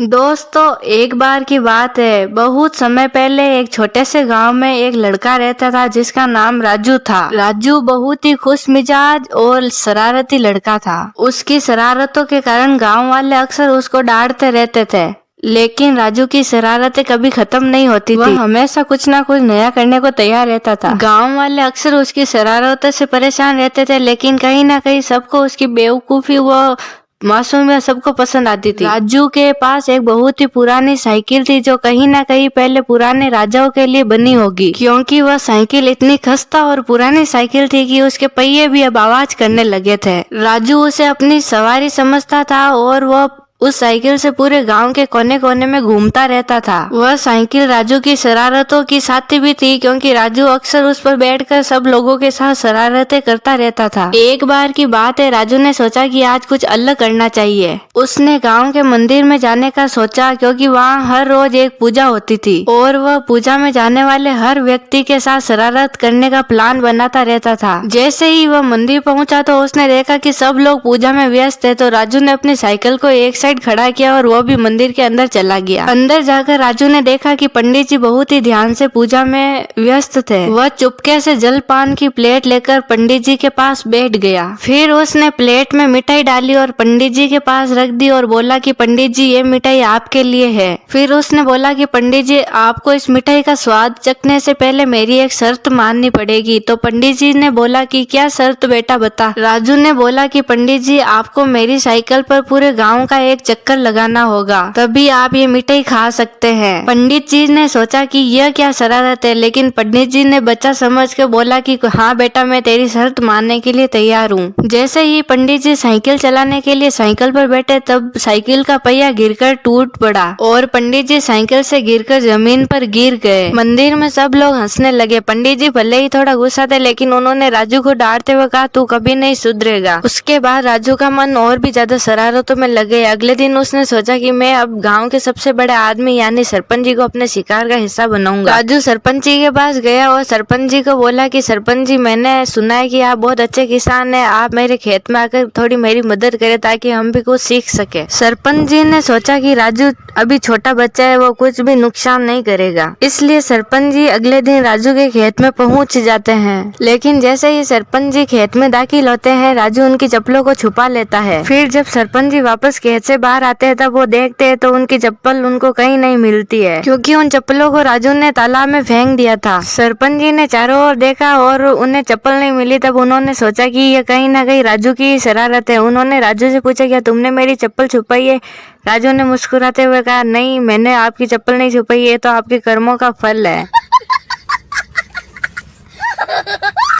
दोस्तों, एक बार की बात है। बहुत समय पहले एक छोटे से गांव में एक लड़का रहता था जिसका नाम राजू था। राजू बहुत ही खुश मिजाज और शरारती लड़का था। उसकी शरारतों के कारण गांव वाले अक्सर उसको डांटते रहते थे, लेकिन राजू की शरारतें कभी खत्म नहीं होती थी। वह हमेशा कुछ ना कुछ नया करने को तैयार रहता था। गांव वाले अक्सर उसकी शरारतों से परेशान रहते थे, लेकिन कहीं ना कहीं सबको उसकी बेवकूफी व मासूमियत सबको पसंद आती थी। राजू के पास एक बहुत ही पुरानी साइकिल थी जो कहीं ना कहीं पहले पुराने राजाओं के लिए बनी होगी, क्योंकि वह साइकिल इतनी खस्ता और पुरानी साइकिल थी कि उसके पहिए भी अब आवाज करने लगे थे। राजू उसे अपनी सवारी समझता था और वह उस साइकिल से पूरे गांव के कोने कोने में घूमता रहता था। वह साइकिल राजू की शरारतों की साथी भी थी, क्योंकि राजू अक्सर उस पर बैठकर सब लोगों के साथ शरारतें करता रहता था। एक बार की बात है, राजू ने सोचा कि आज कुछ अलग करना चाहिए। उसने गांव के मंदिर में जाने का सोचा, क्योंकि वहाँ हर रोज एक पूजा होती थी और वह पूजा में जाने वाले हर व्यक्ति के साथ शरारत करने का प्लान बनाता रहता था। जैसे ही वह मंदिर पहुंचा तो उसने देखा कि सब लोग पूजा में व्यस्त है, तो राजू ने अपनी साइकिल को एक साइड खड़ा किया और वह भी मंदिर के अंदर चला गया। अंदर जाकर राजू ने देखा कि पंडित जी बहुत ही ध्यान से पूजा में व्यस्त थे। वह चुपके से जलपान की प्लेट लेकर पंडित जी के पास बैठ गया। फिर उसने प्लेट में मिठाई डाली और पंडित जी के पास रख दी और बोला कि पंडित जी, ये मिठाई आपके लिए है। फिर उसने बोला कि पंडित जी, आपको इस मिठाई का स्वाद चखने से पहले मेरी एक शर्त माननी पड़ेगी। तो पंडित जी ने बोला कि क्या शर्त बेटा, बता। राजू ने बोला कि पंडित जी, आपको मेरी साइकिल पर पूरे गाँव का एक चक्कर लगाना होगा, तभी आप ये मिठाई खा सकते हैं। पंडित जी ने सोचा कि यह क्या शरारत है, लेकिन पंडित जी ने बच्चा समझ के बोला कि हाँ बेटा, मैं तेरी शर्त मानने के लिए तैयार हूँ। जैसे ही पंडित जी साइकिल चलाने के लिए साइकिल पर बैठे, तब साइकिल का पहिया गिरकर टूट पड़ा और पंडित जी साइकिल से गिरकर जमीन पर गिर गए। मंदिर में सब लोग हंसने लगे। पंडित जी भले ही थोड़ा गुस्सा थे, लेकिन उन्होंने राजू को डांटते हुए कहा, तू कभी नहीं सुधरेगा। उसके बाद राजू का मन और भी ज्यादा शरारतों में लग गया। अगले दिन उसने सोचा कि मैं अब गांव के सबसे बड़े आदमी यानी सरपंच जी को अपने शिकार का हिस्सा बनाऊंगा। राजू सरपंच जी के पास गया और सरपंच जी को बोला कि सरपंच जी, मैंने सुना है कि आप बहुत अच्छे किसान हैं, आप मेरे खेत में आकर थोड़ी मेरी मदद करें ताकि हम भी कुछ सीख सके। सरपंच जी ने सोचा कि राजू अभी छोटा बच्चा है, वो कुछ भी नुकसान नहीं करेगा, इसलिए सरपंच जी अगले दिन राजू के खेत में पहुंच जाते हैं। लेकिन जैसे ही सरपंच जी खेत में दाखिल होते हैं, राजू उनकी चप्पलों को छुपा लेता है। फिर जब सरपंच जी वापस खेत से बाहर आते हैं, तब वो देखते हैं तो उनकी चप्पल उनको कहीं नहीं मिलती है, क्योंकि उन चप्पलों को राजू ने तालाब में फेंक दिया था। सरपंच जी ने चारों ओर देखा और उन्हें चप्पल नहीं मिली। तब उन्होंने सोचा कि ये कहीं ना कहीं राजू की शरारत है। उन्होंने राजू से पूछा, क्या तुमने मेरी चप्पल छुपाई है? राजू ने मुस्कुराते हुए कहा, नहीं, मैंने आपकी चप्पल नहीं छुपाई, ये तो आपके कर्मों का फल है।